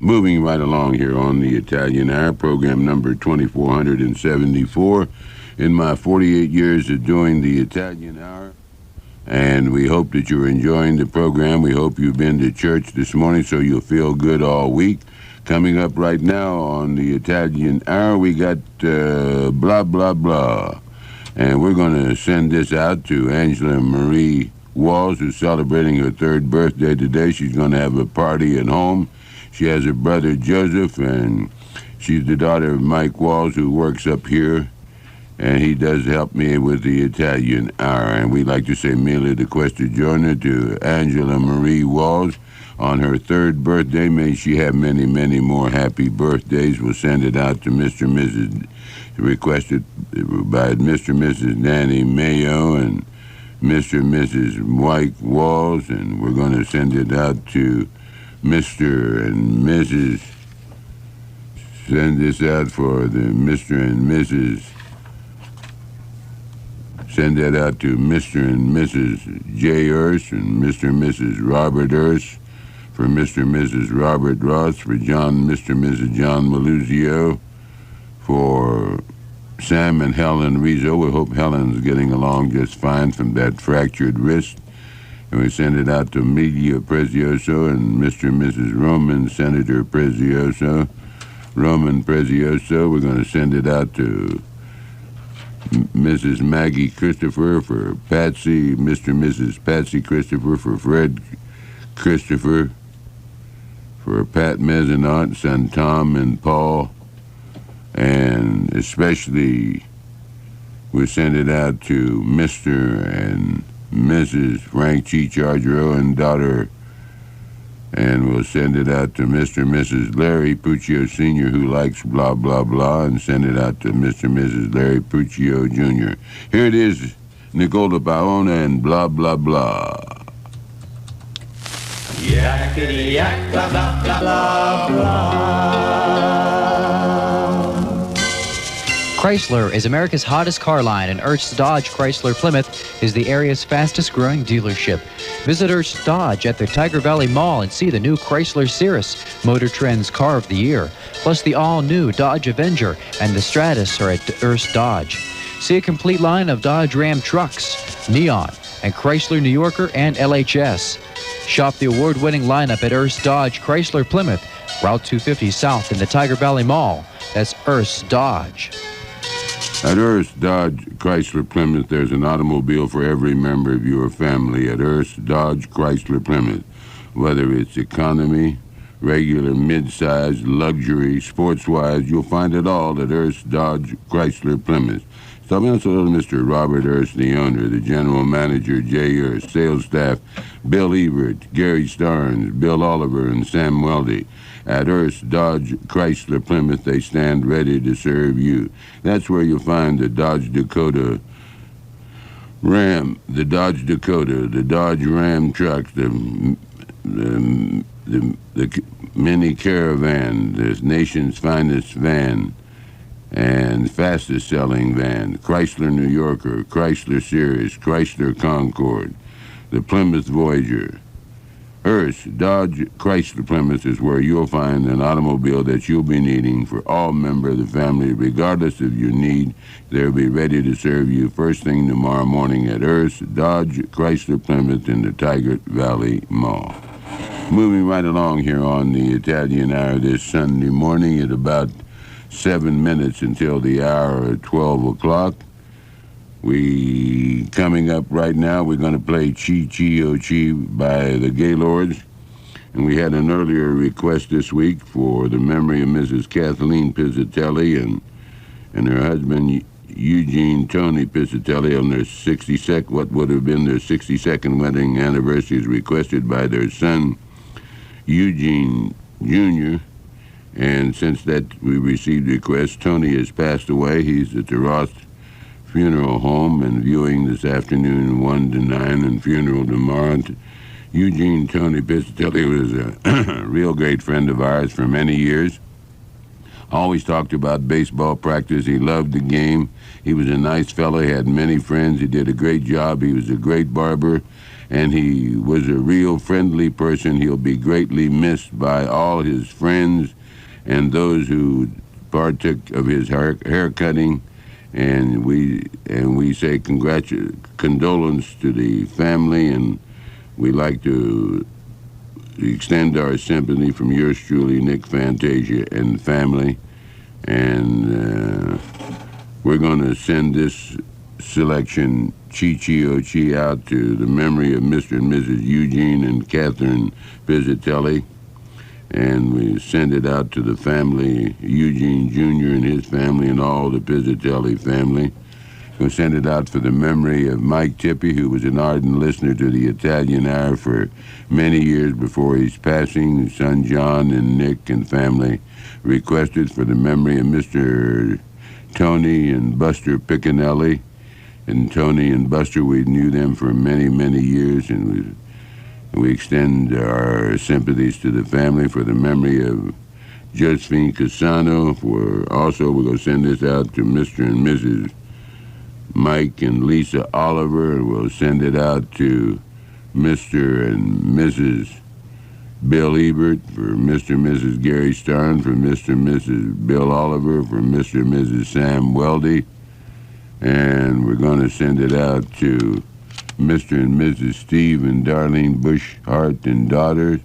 Moving right along here on the Italian Hour, program number 2474 in my 48 years of doing the Italian Hour. And we hope that you're enjoying the program. We hope you've been to church this morning so you'll feel good all week. Coming up right now on the Italian Hour, we got blah, blah, blah. And we're going to send this out to Angela Marie Walls, who's celebrating her 3rd birthday today. She's going to have a party at home. She has a brother, Joseph, and she's the daughter of Mike Walls, who works up here, and he does help me with the Italian Hour. And we'd like to say mille di questa giorno to Angela Marie Walls on her 3rd birthday. May she have many, many more happy birthdays. We'll send it out to Mr. and Mrs. requested by Mr. and Mrs. Danny Mayo and Mr. and Mrs. Mike Walls, and we're going to send it out to Mr. and Mrs. Send this out for the Mr. and Mrs. Send that out to Mr. and Mrs. J. Urs and Mr. and Mrs. Robert Urs, for Mr. and Mrs. Robert Ross, for Mr. and Mrs. John Maluzio, for Sam and Helen Rizzo. We hope Helen's getting along just fine from that fractured wrist. And we send it out to Emilio Prezioso and Mr. and Mrs. Roman Senator Prezioso. Roman Prezioso. We're going to send it out to Mrs. Maggie Christopher, for Patsy, Mr. and Mrs. Patsy Christopher, for Fred Christopher, for Pat Mezenot, son Tom and Paul, and especially we send it out to Mr. and Mrs. Frank Chichardo and daughter, and we'll send it out to Mr. and Mrs. Larry Puccio Sr., who likes blah, blah, blah, and send it out to Mr. and Mrs. Larry Puccio Jr. Here it is, Nicola Paona and blah, blah, blah. Yakety-yak, blah, blah, blah, blah, blah. Chrysler is America's hottest car line, and Ernst Dodge Chrysler Plymouth is the area's fastest-growing dealership. Visit Ernst Dodge at the Tiger Valley Mall and see the new Chrysler Cirrus, Motor Trend's Car of the Year. Plus, the all-new Dodge Avenger and the Stratus are at Ernst Dodge. See a complete line of Dodge Ram trucks, Neon, and Chrysler New Yorker and LHS. Shop the award-winning lineup at Ernst Dodge Chrysler Plymouth, Route 250 South in the Tiger Valley Mall. That's Ernst Dodge. At Ernst Dodge Chrysler Plymouth, there's an automobile for every member of your family at Ernst Dodge Chrysler Plymouth. Whether it's economy, regular, mid-size, luxury, sports-wise, you'll find it all at Ernst Dodge Chrysler Plymouth. So I'm also Mr. Robert Ernst, the owner, the general manager, Jay Ernst, sales staff, Bill Everett, Gary Starnes, Bill Oliver, and Sam Weldy. At Ernst Dodge Chrysler Plymouth, they stand ready to serve you. That's where you'll find the Dodge Dakota Ram, the Dodge Dakota, the Dodge Ram trucks, the mini Caravan, the nation's finest van and fastest selling van, Chrysler New Yorker, Chrysler Cirrus, Chrysler Concorde, the Plymouth Voyager. Ernst Dodge Chrysler Plymouth is where you'll find an automobile that you'll be needing for all members of the family. Regardless of your need, they'll be ready to serve you first thing tomorrow morning at Ernst Dodge Chrysler Plymouth in the Tiger Valley Mall. Moving right along here on the Italian Hour this Sunday morning at about 7 minutes until the hour of 12 o'clock. Coming up right now, we're going to play Chi Chi O Chi by the Gaylords. And we had an earlier request this week for the memory of Mrs. Kathleen Pizzatelli and her husband Eugene Tony Pizzatelli on their 62nd, what would have been their 62nd wedding anniversary, is requested by their son Eugene Jr. And since that we received the request, Tony has passed away. He's at the Ross Funeral Home and viewing this afternoon 1 to 9 and funeral tomorrow. Eugene Tony Pizzatelli was a real great friend of ours for many years. Always talked about baseball practice. He loved the game. He was a nice fellow. He had many friends. He did a great job. He was a great barber. and he was a real friendly person. He'll be greatly missed by all his friends and those who partook of his hair cutting. And we say condolence to the family, and we like to extend our sympathy from yours truly, Nick Fantasia, and family. And we're going to send this selection, Chi Chi O Chi, out to the memory of Mr. and Mrs. Eugene and Catherine Pizzatelli. And we send it out to the family, Eugene Jr. and his family, and all the Pizzatelli family. We'll send it out for the memory of Mike Tippy, who was an ardent listener to the Italian Hour for many years before his passing. His son John and Nick and family requested for the memory of Mr. Tony and Buster Piccinelli. And Tony and Buster, we knew them for many, many years, and we extend our sympathies to the family for the memory of Josephine Casano. We're going to send this out to Mr. and Mrs. Mike and Lisa Oliver, and we'll send it out to Mr. and Mrs. Bill Ebert, for Mr. and Mrs. Gary Starn, for Mr. and Mrs. Bill Oliver, for Mr. and Mrs. Sam Weldy, and we're going to send it out to Mr. and Mrs. Steve and Darlene Bush Hart and daughters,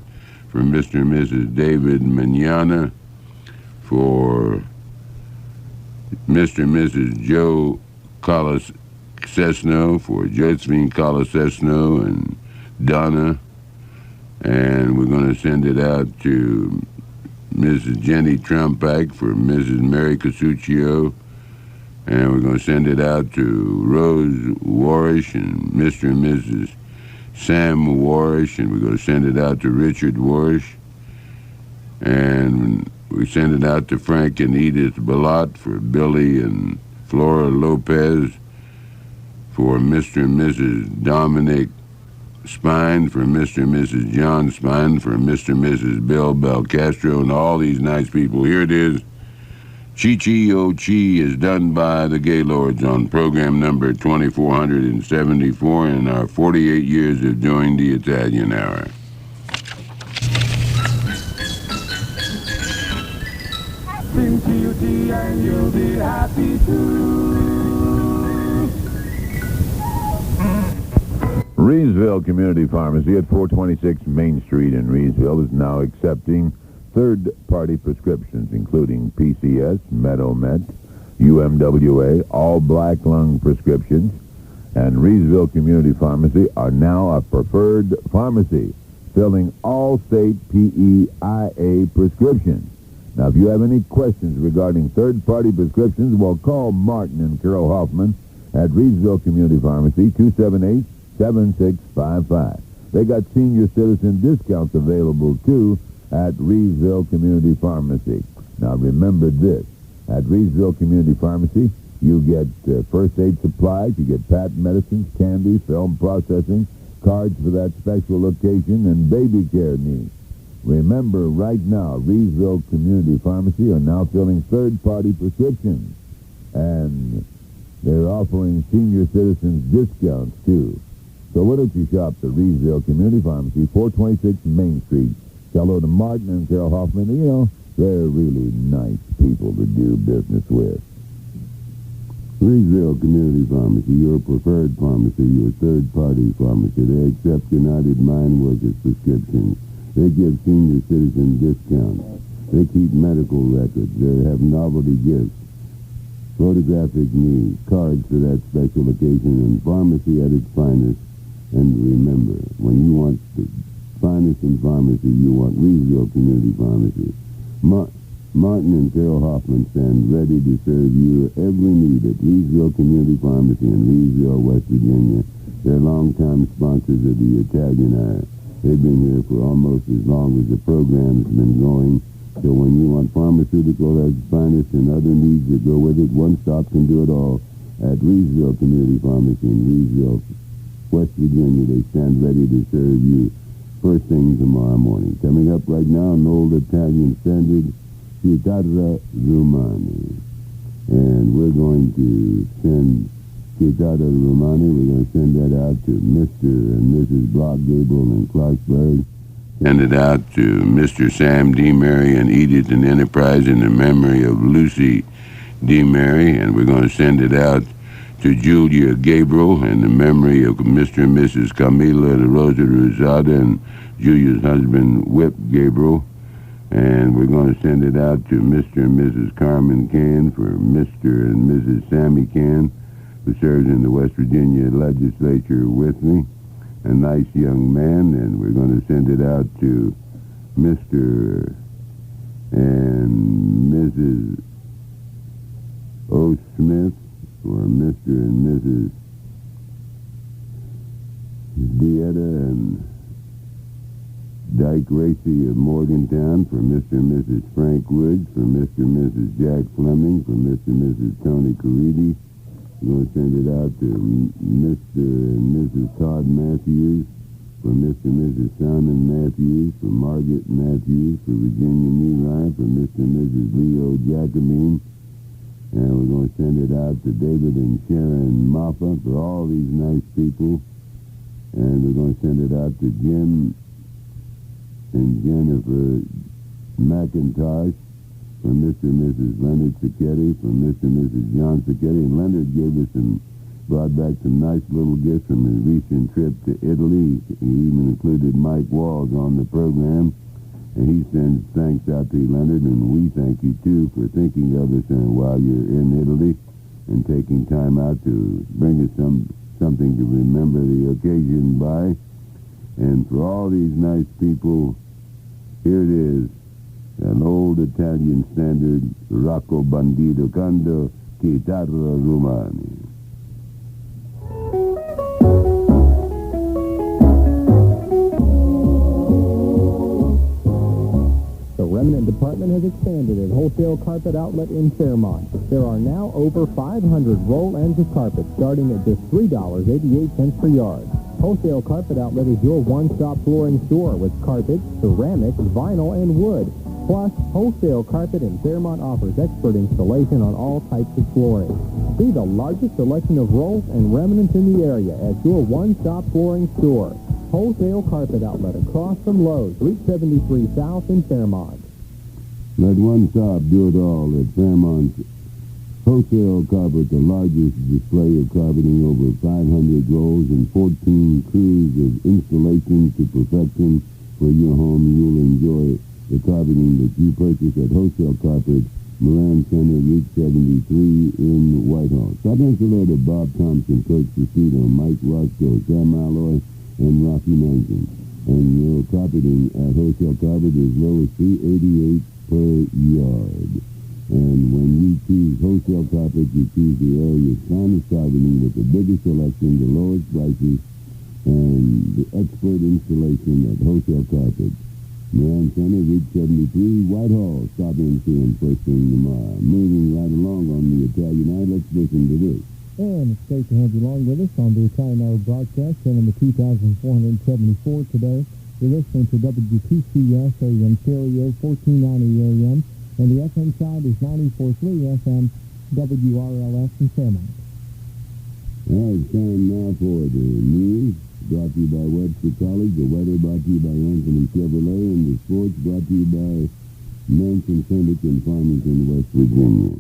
for Mr. and Mrs. David Manana, for Mr. and Mrs. Joe Colosesno, for Josephine Colosesno and Donna, and we're going to send it out to Mrs. Jenny Trumpak, for Mrs. Mary Casuccio, and we're going to send it out to Rose Warish and Mr. and Mrs. Sam Warish, and we're going to send it out to Richard Warish, and we send it out to Frank and Edith Ballot, for Billy and Flora Lopez, for Mr. and Mrs. Dominic Spine, for Mr. and Mrs. John Spine, for Mr. and Mrs. Bill Belcastro, and all these nice people. Here it is. Chi Chi O Chi is done by the Gaylords on program number 2474 in our 48 years of doing the Italian Hour. Sing T-U-T and you'll be happy too. Reedsville Community Pharmacy at 426 Main Street in Reedsville is now accepting third-party prescriptions, including PCS, Medomet, UMWA, all black lung prescriptions, and Reedsville Community Pharmacy are now a preferred pharmacy, filling all state PEIA prescriptions. Now, if you have any questions regarding third-party prescriptions, well, call Martin and Carol Hoffman at Reedsville Community Pharmacy, 278-7655. They got senior citizen discounts available, too, at Reedsville Community Pharmacy. Now, remember this. At Reedsville Community Pharmacy, you get first aid supplies, you get patent medicines, candy, film processing, cards for that special occasion, and baby care needs. Remember, right now, Reedsville Community Pharmacy are now filling third-party prescriptions, and they're offering senior citizens discounts, too. So why don't you shop the Reedsville Community Pharmacy, 426 Main Street. Say hello to Martin and Carol Hoffman. You know, they're really nice people to do business with. Reedsville Community Pharmacy, your preferred pharmacy, your third-party pharmacy. They accept United Mine Workers prescriptions. They give senior citizen discounts. They keep medical records. They have novelty gifts, photographic needs, cards for that special occasion, and pharmacy at its finest. And remember, when you want the finest in pharmacy, you want Reedsville Community Pharmacy. Martin and Carol Hoffman stand ready to serve you every need at Reedsville Community Pharmacy in Reedsville, West Virginia. They're longtime sponsors of the Italian Hour. They've been here for almost as long as the program's been going. So when you want pharmaceutical at its finest and other needs that go with it, one stop can do it all at Reedsville Community Pharmacy in Reedsville, West Virginia. They stand ready to serve you first thing tomorrow morning. Coming up right now, an old Italian standard, Chitarra Romani. And we're going to send Quetada Romani. We're going to send that out to Mr. and Mrs. Block Gable in Clarksburg. Send it out to Mr. Sam D. Mary and Edith and Enterprise in the memory of Lucy D. Mary. And we're going to send it out to Julia Gabriel in the memory of Mr. and Mrs. Camila de Rosa Rosada and Julia's husband, Whip Gabriel. And we're going to send it out to Mr. and Mrs. Carmen Can for Mr. and Mrs. Sammy Can, who serves in the West Virginia legislature with me. A nice young man. And we're going to send it out to Mr. and Mrs. O. Smith for Mr. and Mrs. Dieta and Dyke Racy of Morgantown, for Mr. and Mrs. Frank Woods, for Mr. and Mrs. Jack Fleming, for Mr. and Mrs. Tony Caridi. We're going to send it out to Mr. and Mrs. Todd Matthews, for Mr. and Mrs. Simon Matthews, for Margaret Matthews, for Virginia Neely, for Mr. and Mrs. Leo Jacobine. And we're going to send it out to David and Sharon Moffat, for all these nice people. And we're going to send it out to Jim and Jennifer McIntosh, for Mr. and Mrs. Leonard Sacchetti, for Mr. and Mrs. John Sacchetti. And Leonard brought back some nice little gifts from his recent trip to Italy. He even included Mike Walls on the program. And he sends thanks out to you, Leonard, and we thank you, too, for thinking of us while you're in Italy and taking time out to bring us something to remember the occasion by. And for all these nice people, here it is, an old Italian standard, Rocco Bandido Cando, Chitarra Romani. The Remnant Department has expanded its wholesale carpet outlet in Fairmont. There are now over 500 roll ends of carpet starting at just $3.88 per yard. Wholesale Carpet Outlet is your one-stop flooring store with carpet, ceramic, vinyl, and wood. Plus, Wholesale Carpet in Fairmont offers expert installation on all types of flooring. See the largest selection of rolls and remnants in the area at your one-stop flooring store. Wholesale Carpet Outlet across from Lowe's, Route 73 South in Fairmont. Let one stop do it all at Fairmont Wholesale Carpet, the largest display of carpeting, over 500 rolls and 14 crews of installation to perfection for your home. You'll enjoy the carpeting that you purchase at Wholesale Carpet, Moran Center, Route 73 in Whitehall. Stop and say hello to Bob Thompson, Kirk Cicito, Mike Roscoe, Sam Alloy, and Rocky Manson. And your carpeting at Wholesale Carpet is low as $3.88 per yard. And when you choose Wholesale Carpet, you choose the area's finest carpeting with the biggest selection, the lowest prices, and the expert installation at Wholesale Carpet. Moran Center, Route 73, Whitehall. Stop in and see them first thing tomorrow. Moving right along on the Italian Hour, let's listen to this. And it's great to have you along with us on the Italian Hour broadcast, and number 2,474 today. You're listening to WTCS AM stereo, 1490 AM. And the FM side is 94.3 FM, WRLF in Fairmont. All right, it's time now for the news, brought to you by Webster College, the weather brought to you by Anthony Chevrolet, and the sports brought to you by Manson Syndic in Farmington, West Virginia.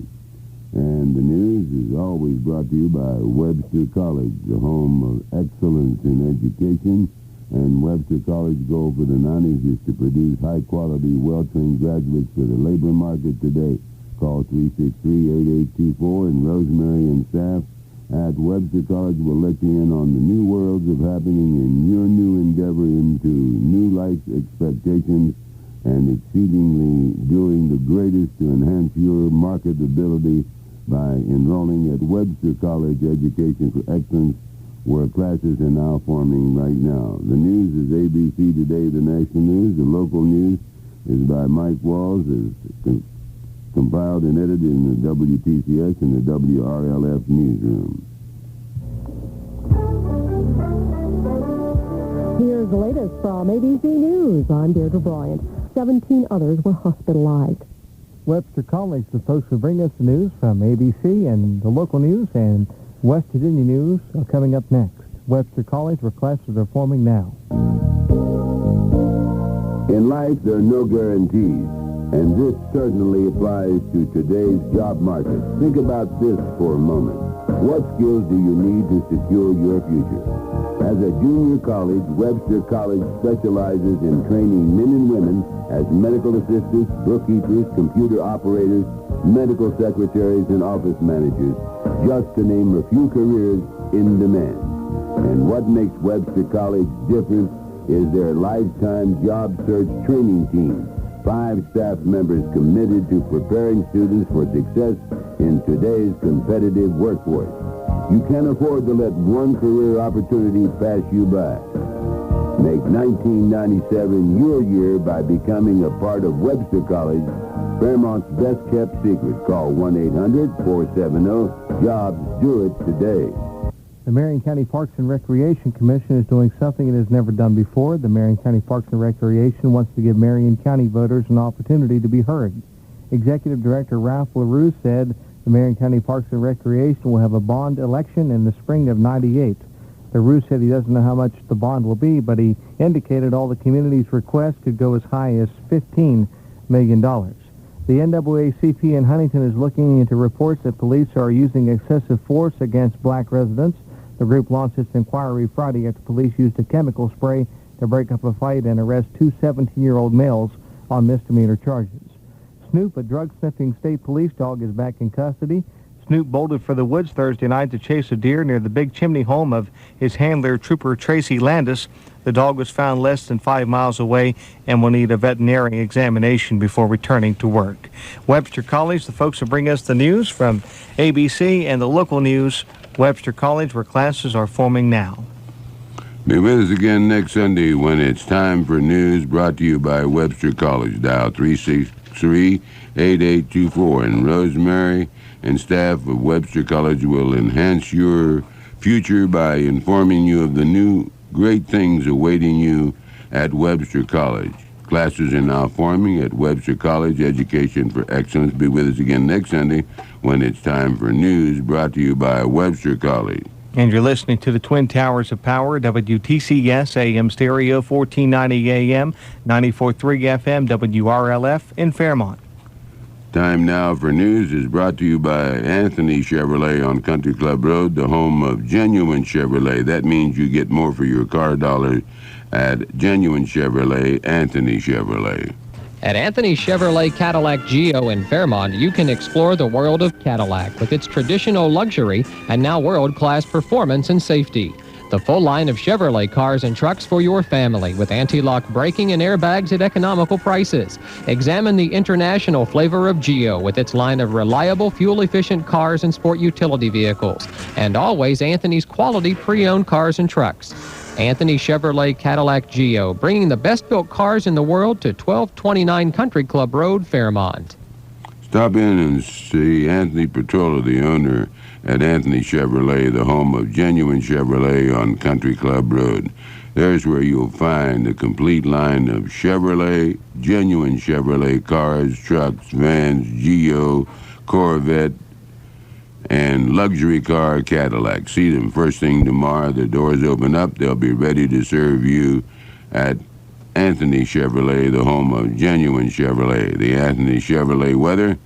And the news is always brought to you by Webster College, the home of excellence in education. And Webster College goal for the 90s is to produce high-quality, well-trained graduates for the labor market today. Call 363-8824, and Rosemary and staff at Webster College will let you in on the new worlds of happening in your new endeavor into new life expectations and exceedingly doing the greatest to enhance your marketability by enrolling at Webster College Education for Excellence, where classes are now forming right now. The news is ABC Today, the national news. The local news is by Mike Walls, is compiled and edited in the WTCS and the WRLF newsroom. Here's the latest from ABC News. I'm Deirdre Bryant. 17 others were hospitalized. Webster College is supposed to bring us the news from ABC and the local news, and West Virginia news are coming up next. Webster College, where classes are forming now. In life, there are no guarantees, and this certainly applies to today's job market. Think about this for a moment. What skills do you need to secure your future? As a junior college, Webster College specializes in training men and women as medical assistants, bookkeepers, computer operators, medical secretaries, and office managers, just to name a few careers in demand. And what makes Webster College different is their lifetime job search training team. 5 staff members committed to preparing students for success in today's competitive workforce. You can't afford to let one career opportunity pass you by. Make 1997 your year by becoming a part of Webster College, Fairmont's best-kept secret. Call 1-800-470-JOBS. Do it today. The Marion County Parks and Recreation Commission is doing something it has never done before. The Marion County Parks and Recreation wants to give Marion County voters an opportunity to be heard. Executive Director Ralph LaRue said the Marion County Parks and Recreation will have a bond election in the spring of '98. LaRue said he doesn't know how much the bond will be, but he indicated all the community's requests could go as high as $15 million. The NAACP in Huntington is looking into reports that police are using excessive force against black residents. The group launched its inquiry Friday after police used a chemical spray to break up a fight and arrest 2 17-year-old males on misdemeanor charges. Snoop, a drug-sniffing state police dog, is back in custody. Snoop bolted for the woods Thursday night to chase a deer near the Big Chimney home of his handler, Trooper Tracy Landis. The dog was found less than 5 miles away and will need a veterinary examination before returning to work. Webster College, the folks who bring us the news from ABC and the local news. Webster College, where classes are forming now. Be with us again next Sunday when it's time for news, brought to you by Webster College. Dial 363-8824. And Rosemary and staff of Webster College will enhance your future by informing you of the new great things awaiting you at Webster College. Classes are now forming at Webster College, Education for Excellence. Be with us again next Sunday when it's time for news, brought to you by Webster College. And you're listening to the Twin Towers of Power, WTCS AM stereo, 1490 AM, 94.3 FM, WRLF in Fairmont. Time now for news is brought to you by Anthony Chevrolet on Country Club Road, the home of genuine Chevrolet. That means you get more for your car dollar at genuine Chevrolet, Anthony Chevrolet. At Anthony Chevrolet Cadillac Geo in Fairmont, you can explore the world of Cadillac with its traditional luxury and now world-class performance and safety. The full line of Chevrolet cars and trucks for your family with anti-lock braking and airbags at economical prices. Examine the international flavor of Geo with its line of reliable, fuel-efficient cars and sport utility vehicles. And always Anthony's quality pre-owned cars and trucks. Anthony Chevrolet Cadillac Geo, bringing the best-built cars in the world to 1229 Country Club Road, Fairmont. Stop in and see Anthony Petrola, the owner at Anthony Chevrolet, the home of genuine Chevrolet on Country Club Road. There's where you'll find a complete line of Chevrolet, genuine Chevrolet cars, trucks, vans, Geo, Corvette, and luxury car Cadillac. See them first thing tomorrow. The doors open up. They'll be ready to serve you at Anthony Chevrolet, the home of genuine Chevrolet. The Anthony Chevrolet weather,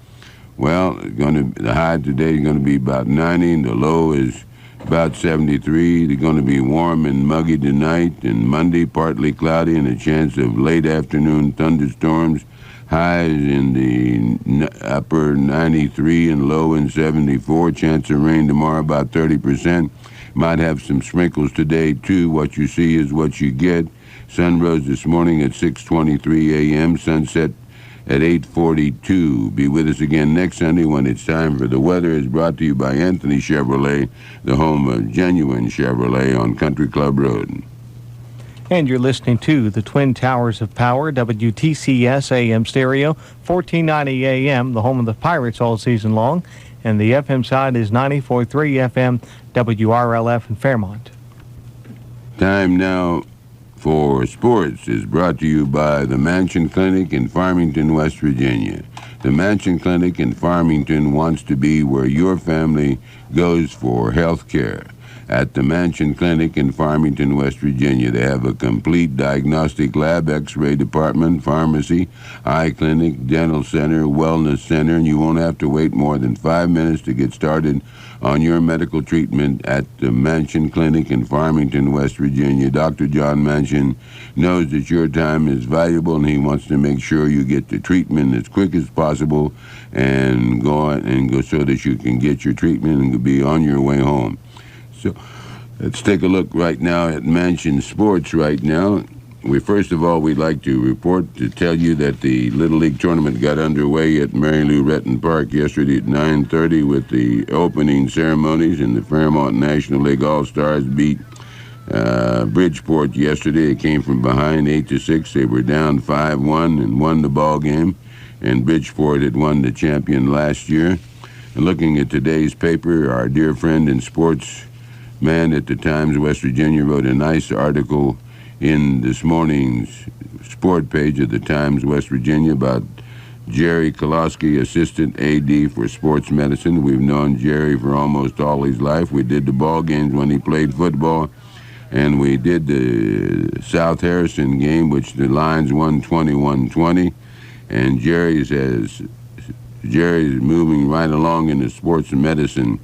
well, the high today is going to be about 90, and the low is about 73. They're going to be warm and muggy tonight, and Monday partly cloudy and a chance of late afternoon thunderstorms. Highs in the upper 93 and low in 74. Chance of rain tomorrow about 30%. Might have some sprinkles today too. What you see is what you get. Sun rose this morning at 6:23 a.m. Sunset at 8:42. Be with us again next Sunday when it's time for the weather. Is brought to you by Anthony Chevrolet, the home of genuine Chevrolet on Country Club Road. And you're listening to the Twin Towers of Power, WTCS AM stereo, 1490 AM, the home of the Pirates all season long. And the FM side is 94.3 FM, WRLF in Fairmont. Time now for sports is brought to you by the Mansion Clinic in Farmington, West Virginia. The Mansion Clinic in Farmington wants to be where your family goes for health care. At the Mansion Clinic in Farmington, West Virginia, they have a complete diagnostic lab, x-ray department, pharmacy, eye clinic, dental center, wellness center, and you won't have to wait more than 5 minutes to get started on your medical treatment at the Mansion Clinic in Farmington, West Virginia. Dr. John Manchin knows that your time is valuable, and he wants to make sure you get the treatment as quick as possible and go so that you can get your treatment and be on your way home. So let's take a look right now at Mansion Sports right now. First of all, we'd like to report to tell you that the Little League tournament got underway at Mary Lou Retton Park yesterday at 9:30 with the opening ceremonies, and the Fairmont National League All-Stars beat Bridgeport yesterday. It came from behind 8-6. They were down 5-1 and won the ball game, and Bridgeport had won the champion last year. And looking at today's paper, our dear friend and sportsman at the Times West Virginia wrote a nice article in this morning's sport page of the Times West Virginia about Jerry Kolosky, assistant AD for sports medicine. We've known Jerry for almost all his life. We did the ball games when he played football, and we did the South Harrison game, which the Lions won 21-20. And Jerry's moving right along in the sports medicine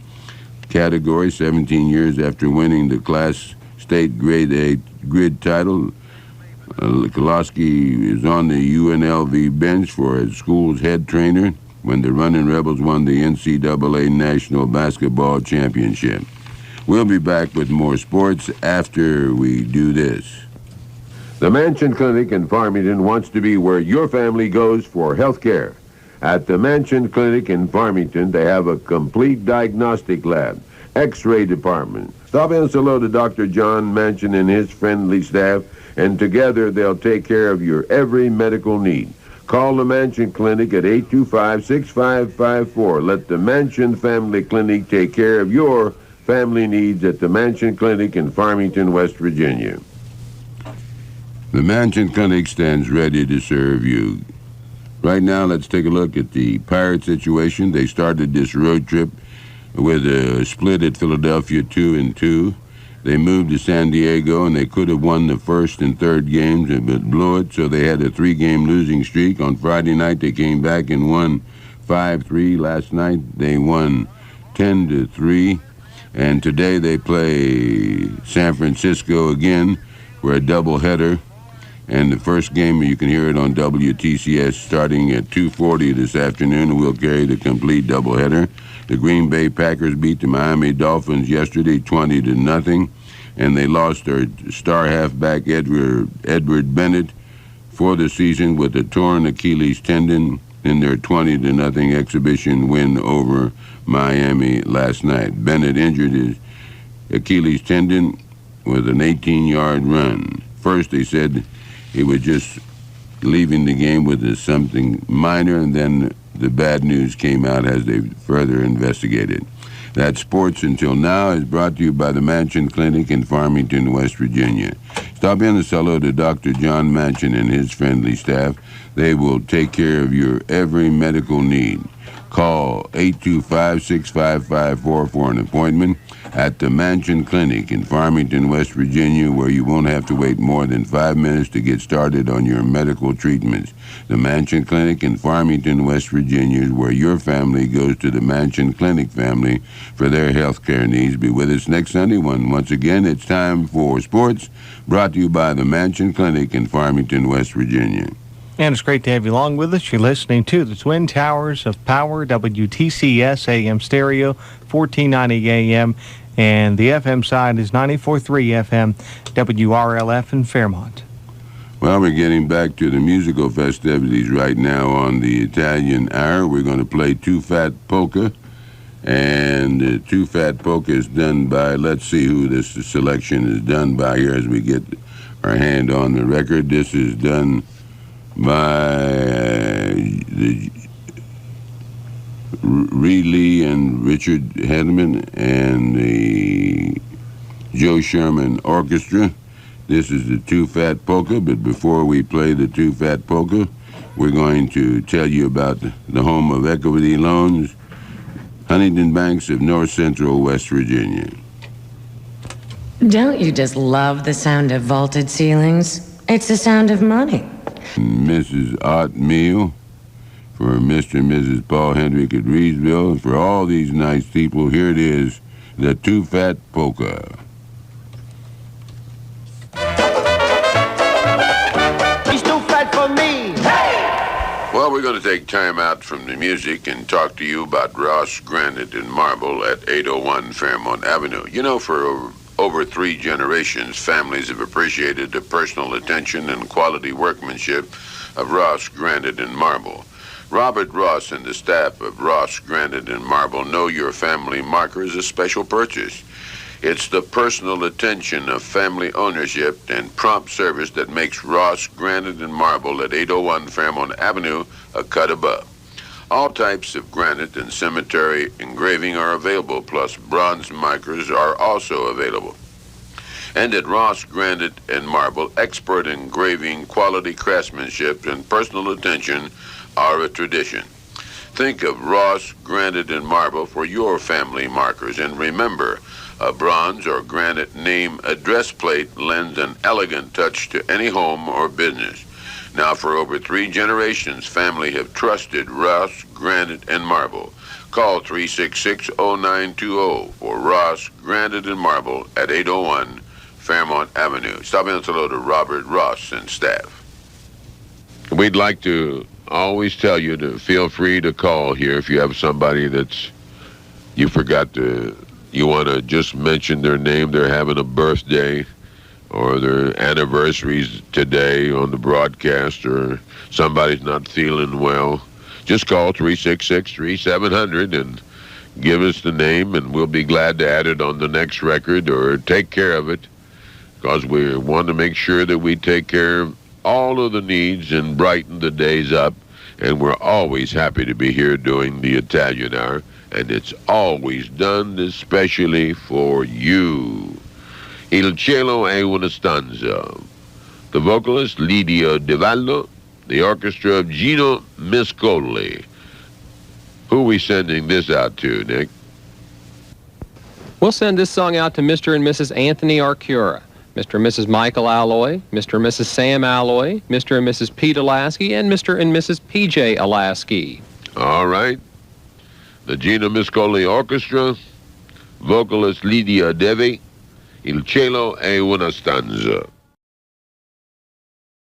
category, 17 years after winning the Class State Grade A grid title. Kolosky is on the UNLV bench for his school's head trainer when the Running Rebels won the NCAA National Basketball Championship. We'll be back with more sports after we do this. The Mansion Clinic in Farmington wants to be where your family goes for health care. At the Mansion Clinic in Farmington, they have a complete diagnostic lab, x-ray department. Stop in and say hello to Dr. John Manchin and his friendly staff, and together they'll take care of your every medical need. Call the Manchin Clinic at 825-6554. Let the Manchin Family Clinic take care of your family needs at the Manchin Clinic in Farmington, West Virginia. The Manchin Clinic stands ready to serve you. Right now, let's take a look at the Pirate situation. They started this road trip with a split at Philadelphia 2-2. They moved to San Diego, and they could have won the first and third games, but blew it, so they had a 3-game losing streak. On Friday night, they came back and won 5-3. Last night, they won 10-3. And today, they play San Francisco again for a doubleheader. And the first game, you can hear it on WTCS starting at 2:40 this afternoon, and we'll carry the complete doubleheader. The Green Bay Packers beat the Miami Dolphins yesterday 20-0, and they lost their star halfback Edward Bennett for the season with a torn Achilles tendon in their 20-0 exhibition win over Miami last night. Bennett injured his Achilles tendon with an 18-yard run. First, they said he was just leaving the game with something minor, and then the bad news came out as they further investigated. That Sports Until Now is brought to you by the Manchin Clinic in Farmington, West Virginia. Stop in and say hello to Dr. John Manchin and his friendly staff. They will take care of your every medical need. Call 825-6554 for an appointment at the Manchin Clinic in Farmington, West Virginia, where you won't have to wait more than 5 minutes to get started on your medical treatments. The Manchin Clinic in Farmington, West Virginia is where your family goes to the Manchin Clinic family for their health care needs. Be with us next Sunday when, once again, it's time for sports, brought to you by the Manchin Clinic in Farmington, West Virginia. And it's great to have you along with us. You're listening to the Twin Towers of Power, WTCS AM stereo, 1490 AM, and the FM side is 94.3 FM, WRLF in Fairmont. Well, we're getting back to the musical festivities right now on the Italian Hour. We're going to play Two Fat Polka, and Two Fat Polka is done by, let's see who this selection is done by here as we get our hand on the record. This is done by the Reed Lee and Richard Hedman and the Joe Sherman Orchestra. This is the Two Fat Polka, but before we play the Two Fat Polka, we're going to tell you about the home of equity loans, Huntington Banks of North Central West Virginia. Don't you just love the sound of vaulted ceilings? It's the sound of money. Mrs. Ott Meal, for Mr. and Mrs. Paul Hendrick at Reedsville, and for all these nice people, here it is, the Too Fat Polka. He's too fat for me. Hey! Well, we're going to take time out from the music and talk to you about Ross Granite and Marble at 801 Fairmont Avenue. You know, for over 3 generations, families have appreciated the personal attention and quality workmanship of Ross Granite and Marble. Robert Ross and the staff of Ross Granite and Marble know your family marker is a special purchase. It's the personal attention of family ownership and prompt service that makes Ross Granite and Marble at 801 Fairmont Avenue a cut above. All types of granite and cemetery engraving are available, plus bronze markers are also available. And at Ross Granite and Marble, expert engraving, quality craftsmanship, and personal attention are a tradition. Think of Ross Granite and Marble for your family markers, and remember, a bronze or granite name address plate lends an elegant touch to any home or business. Now, for over 3 generations, family have trusted Ross Granite and Marble. Call 366-0920 for Ross Granite and Marble at 801 Fairmont Avenue. Stop in and say hello to Robert Ross and staff. We'd like to always tell you to feel free to call here if you have somebody that's you want to just mention their name, they're having a birthday, or their anniversaries today on the broadcast, or somebody's not feeling well. Just call 366-3700 and give us the name, and we'll be glad to add it on the next record or take care of it, because we want to make sure that we take care of all of the needs and brighten the days up. And we're always happy to be here doing the Italian Hour, and it's always done especially for you. Il cielo è una stanza. The vocalist Lidio De Vallo, the orchestra of Gino Miscoli. Who are we sending this out to, Nick? We'll send this song out to Mr. and Mrs. Anthony Arcura, Mr. and Mrs. Michael Alloy, Mr. and Mrs. Sam Alloy, Mr. and Mrs. Pete Alasky, and Mr. and Mrs. P.J. Alasky. All right. The Gino Miscoli Orchestra, vocalist Lidia Devi, Il cielo è una stanza.